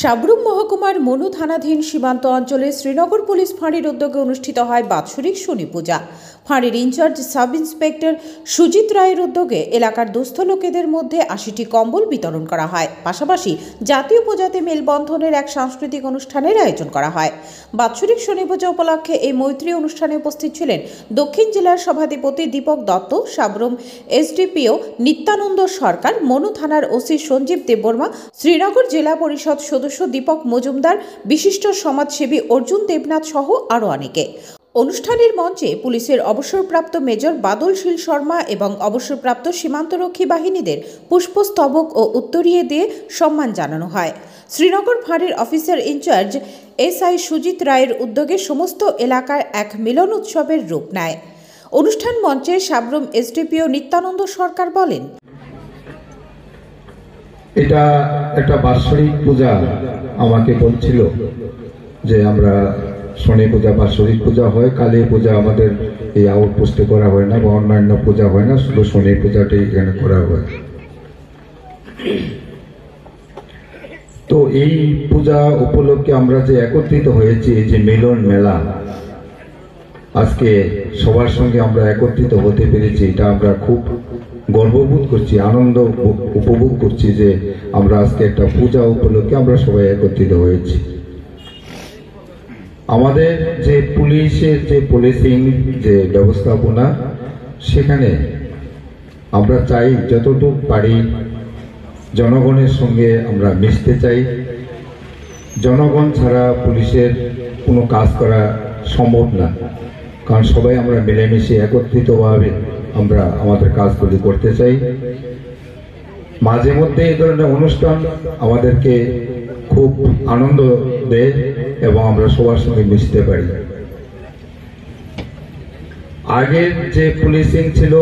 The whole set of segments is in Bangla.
সাবরুম মহকুমার মনু থানাধীন সীমান্ত অঞ্চলে শ্রীনগর পুলিশ ফাঁড়ির উদ্যোগে অনুষ্ঠিত হয় বাৎসরিক শনি পূজা। ফাঁড়ির ইনচার্জ সাব ইন্সপেক্টর সুজিত রায়ের উদ্যোগে এলাকার দুস্থ লোকেদের মধ্যে ৮০টি কম্বল বিতরণ করা হয়। পাশাপাশি জাতীয় প্রজাতি মেলবন্ধনের এক সাংস্কৃতিক অনুষ্ঠানের আয়োজন করা হয়। বাৎসরিক শনি পূজা উপলক্ষে এই মৈত্রী অনুষ্ঠানে উপস্থিত ছিলেন দক্ষিণ জেলার সভাধিপতি দীপক দত্ত, সাবরুম এসডিপিও নিত্যানন্দ সরকার, মনু থানার ওসি সঞ্জীব দেববর্মা, শ্রীনগর জেলা পরিষদ সদস্য দীপক মজুমদার, বিশিষ্ট সমাজসেবী অর্জুন দেবনাথ সহ আরও অনেকে। অনুষ্ঠানের মঞ্চে পুলিশের অবসরপ্রাপ্ত মেজর বাদল শীল শর্মা এবং অবসরপ্রাপ্ত সীমান্তরক্ষী বাহিনীদের পুষ্পস্তবক ও উত্তরীয় দিয়ে সম্মান জানানো হয়। শ্রীনগর ফাঁড়ির অফিসার ইনচার্জ এসআই সুজিত রায়ের উদ্যোগে সমস্ত এলাকার এক মিলন উৎসবের রূপ নেয়। অনুষ্ঠান মঞ্চে সাবরুম এসডিপিও নিত্যানন্দ সরকার বলেন, এটা একটা বাৎসরিক পূজা। আমাকে বলছিল যে আমরা শনি পূজা বাৎসরিক পূজা হয়, কালী পূজা আমাদের এই আউটপোস্টে করা হয় না বা অন্যান্য পূজা হয় না, শুধু শনি পূজাটাই এখানে করা হয়। তো এই পূজা উপলক্ষে আমরা যে একত্রিত হয়েছি, এই যে মিলন মেলা, আজকে সবার সঙ্গে আমরা একত্রিত হতে পেরেছি, এটা আমরা খুব গর্ববোধ করছি, আনন্দ উপভোগ করছি যে আমরা আজকে একটা পূজা উপলক্ষে আমরা সবাই একত্রিত হয়েছি। আমাদের যে পুলিশের যে পুলিশিং যে ব্যবস্থাপনা, সেখানে আমরা চাই যতটুকু পারি জনগণের সঙ্গে আমরা মিশতে চাই। জনগণ ছাড়া পুলিশের কোনো কাজ করা সম্ভব না, কারণ সবাই আমরা মিলেমিশে একত্রিতভাবে আমরা আমাদের কাজগুলি করতে চাই। মাঝে মধ্যে এই ধরনের অনুষ্ঠান আমাদেরকে খুব আনন্দ দেয় এবং আমরা সবার সঙ্গে মিশতে পারি। আগের যে পুলিশিং ছিল,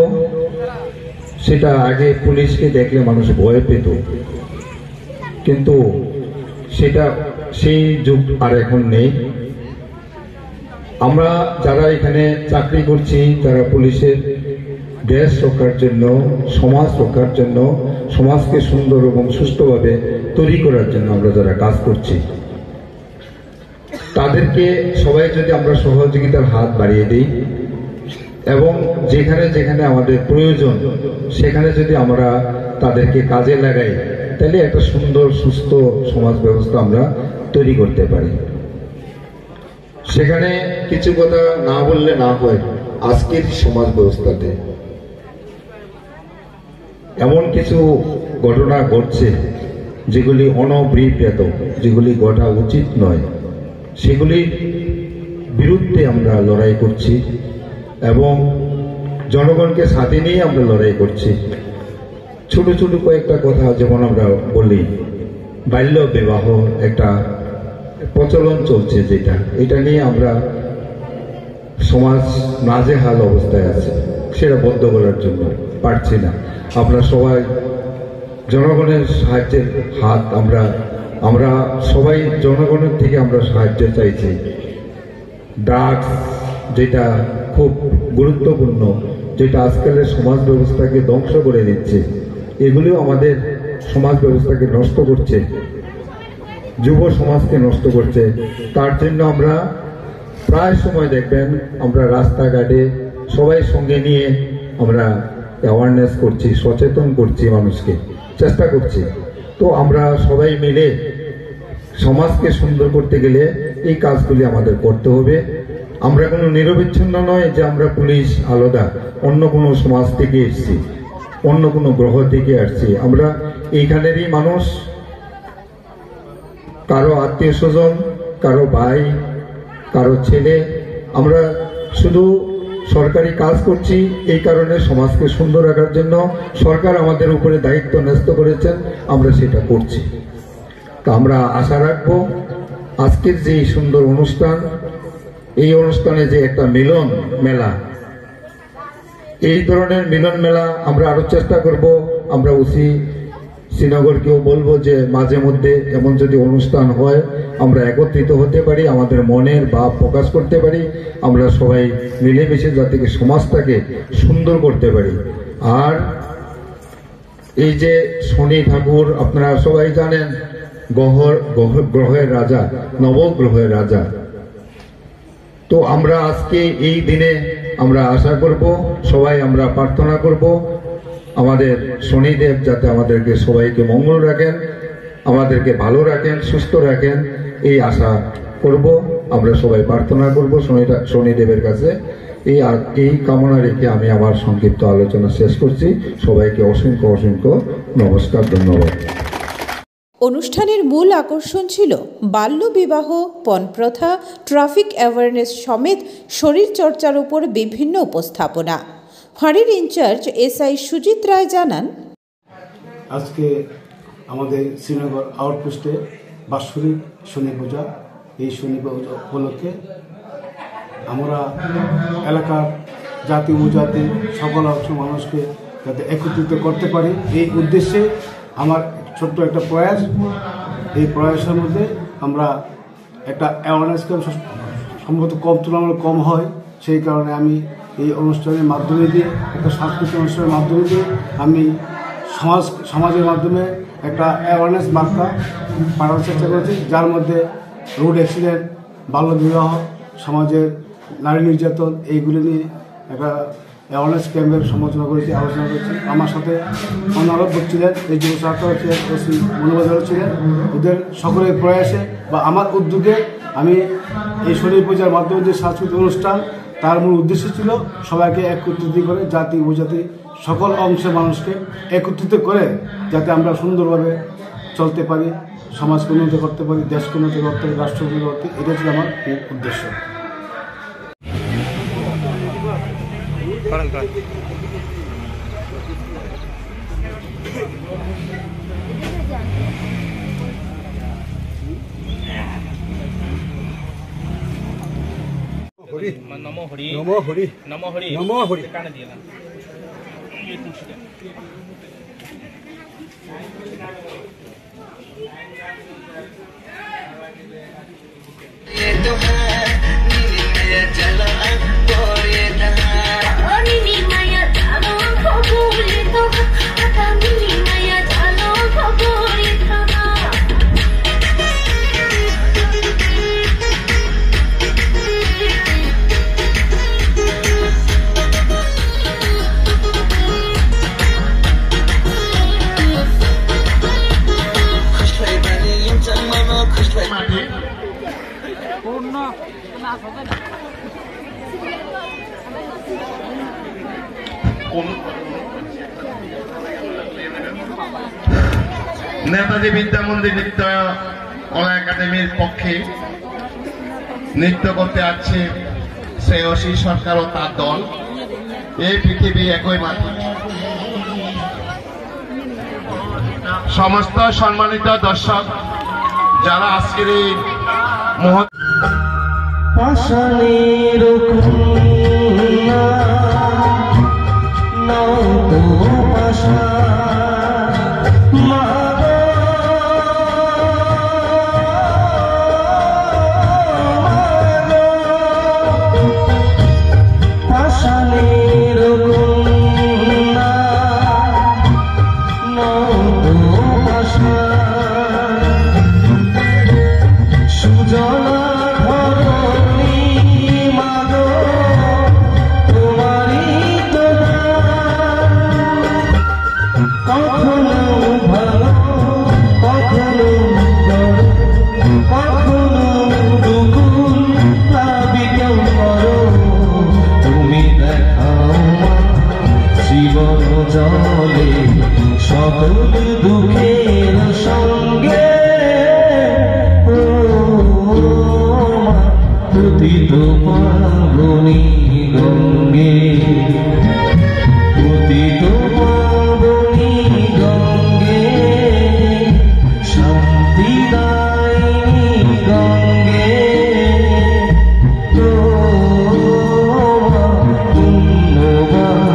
সেটা আগে পুলিশকে দেখলে মানুষ ভয় পেত, কিন্তু সেটা সেই যুগ আর এখন নেই। আমরা যারা এখানে চাকরি করছি, যারা পুলিশের দেশ রক্ষার জন্য, সমাজ রক্ষার জন্য, সমাজকে সুন্দর এবং সুষ্ঠুভাবে তৈরি করার জন্য আমরা যারা কাজ করছি, তাদেরকে সবাই যদি আমরা সহযোগিতার হাত বাড়িয়ে দিই এবং যেখানে যেখানে আমাদের প্রয়োজন সেখানে যদি আমরা তাদেরকে কাজে লাগাই, তাহলে একটা সুন্দর সুস্থ সমাজ ব্যবস্থা আমরা তৈরি করতে পারি। সেখানে কিছু কথা না বললে না হয়। আজকের সমাজ ব্যবস্থাতে এমন কিছু ঘটনা ঘটছে যেগুলি অনবৃত, যেগুলি ঘটা উচিত নয়, সেগুলির বিরুদ্ধে আমরা লড়াই করছি এবং জনগণকে সাথে নিয়ে আমরা লড়াই করছি। ছোট ছোট কয়েকটা কথা যেমন আমরা বলি, বাল্য বিবাহ একটা প্রচলন চলছে, যেটা এটা নিয়ে আমরা সমাজ নাজেহাল অবস্থায় আছে, সেটা বন্ধ করার জন্য পারছি না। আমরা সবাই জনগণের সাহায্যের হাত আমরা সবাই জনগণের থেকে আমরা সাহায্য চাইছি। ড্রাগস যেটা খুব গুরুত্বপূর্ণ, যেটা আজকালের সমাজ ব্যবস্থাকে ধ্বংস করে দিচ্ছে, এগুলিও আমাদের সমাজ ব্যবস্থাকে নষ্ট করছে, যুব সমাজকে নষ্ট করছে। তার জন্য আমরা প্রায় সময় দেখবেন আমরা রাস্তাঘাটে সবাই সঙ্গে নিয়ে আমরা অ্যাওয়ারনেস করছি, সচেতন করছি, মানুষকে চেষ্টা করছি। তো আমরা সবাই মিলে সমাজকে সুন্দর করতে গেলে এই কাজগুলি আমাদের করতে হবে। আমরা কোনো নিরবিচ্ছিন্ন নয় যে আমরা পুলিশ আলাদা, অন্য কোনো সমাজ থেকে এসেছি, অন্য কোনো গ্রহ থেকে আসছি। আমরা এইখানেরই মানুষ, কারো আত্মীয় স্বজন, কারো ভাই, কারো ছেলে। আমরা শুধু সরকারি কাজ করছি এই কারণে, সমাজকে সুন্দর রাখার জন্য সরকার আমাদের উপরে দায়িত্ব ন্যস্ত করেছেন, আমরা সেটা করছি। তো আমরা আশা রাখবো আজকের যে সুন্দর অনুষ্ঠান, এই অনুষ্ঠানে যে একটা মিলন মেলা, এই ধরনের মিলন মেলা আমরা আরো চেষ্টা করব। আমরা ওসি শ্রীনগরকেও বলবো যে মাঝে মধ্যে এমন যদি অনুষ্ঠান হয়, আমরা একত্রিত হতে পারি, আমাদের মনের ভাব প্রকাশ করতে পারি, আমরা সবাই মিলেমিশে যাতে সমাজটাকে সুন্দর করতে পারি। আর এই যে শনি ঠাকুর, আপনারা সবাই জানেন গ্রহের রাজা, নবগ্রহের রাজা। তো আমরা আজকে এই দিনে আমরা আশা করব, সবাই আমরা প্রার্থনা করব আমাদের শনিদেব যাতে আমাদেরকে সবাইকে মঙ্গল রাখেন, আমাদেরকে ভালো রাখেন, সুস্থ রাখেন, এই আশা করব। আমরা সবাই প্রার্থনা করব শনিদেবের কাছে। এই কামনা রেখে আমি আমার সংক্ষিপ্ত আলোচনা শেষ করছি। সবাইকে অসংখ্য অসংখ্য নমস্কার, ধন্যবাদ। অনুষ্ঠানের মূল আকর্ষণ ছিল বাল্যবিবাহ, পণপ্রথা, ট্রাফিক অ্যাওয়ারনেস সমেত শরীরচর্চার উপর বিভিন্ন উপস্থাপনা। ফাঁড়ির ইনচার্জ এসআই সুজিত রায় জানান, আজকে আমাদের শ্রীনগর আউটপোস্টে বাৎসরিক শনি পূজা। এই শনি পূজা উপলক্ষে আমরা এলাকার জাতি উপজাতি সকল অংশ মানুষকে যাতে একত্রিত করতে পারি, এই উদ্দেশ্যে আমার ছোট্ট একটা প্রয়াস। এই প্রয়াসের মধ্যে আমরা একটা অ্যাওয়ারনেস ক্যাম্প সম্ভবত তুলনামূলক কম হয়, সেই কারণে আমি এই অনুষ্ঠানের মাধ্যমে দিয়ে, একটা সাংস্কৃতিক অনুষ্ঠানের মাধ্যমে দিয়ে আমি সমাজের মাধ্যমে একটা অ্যাওয়ারনেস বার্তা পাঠানোর চেষ্টা করেছি, যার মধ্যে রোড অ্যাক্সিডেন্ট, বাল্যবিবাহ, সমাজের নারী নির্যাতন, এইগুলি নিয়ে একটা অ্যাওয়ারনেস ক্যাম্পের আলোচনা করেছি। আমার সাথে অন্যান্য ছিলেন, এই যুব সহায়তা ছিলেন, ওসি মনোবাজারও ছিলেন। ওদের সকলের প্রয়াসে বা আমার উদ্যোগে আমি এই শনি পূজার মাধ্যমে যে সাংস্কৃতিক অনুষ্ঠান, তার মূল উদ্দেশ্য ছিল সবাইকে একত্রিত করে জাতি উপজাতি সকল অংশের মানুষকে একত্রিত করে যাতে আমরা সুন্দরভাবে চলতে পারি, সমাজকে উন্নত করতে পারি, দেশকে উন্নত করতে পারি, রাষ্ট্র উন্নত করতে, এটা ছিল আমার উদ্দেশ্য। নমো হরি নমো হরি নমো হরি নমো হরি। কানে দিয়ে না নেতাজি বিদ্যা মন্দির নৃত্য কলা একাডেমির পক্ষে নৃত্য করতে আসছে শ্রেয়সী সরকার ও তার দল। এই পৃথিবী একই মাটি। সমস্ত সম্মানিত দর্শক যারা আজকের এই জলে সকল দুঃখের সঙ্গে পতিত পাবনী গঙ্গে, পতিত পাবনী গঙ্গে, শান্তিদায়িনী গঙ্গে, পুণ্যবাহিনী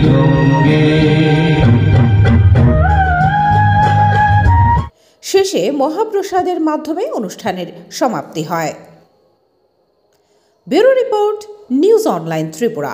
গঙ্গে। শেষে মহাপ্রসাদের মাধ্যমে অনুষ্ঠানের সমাপ্তি হয়। Bureau report, news online Tripura.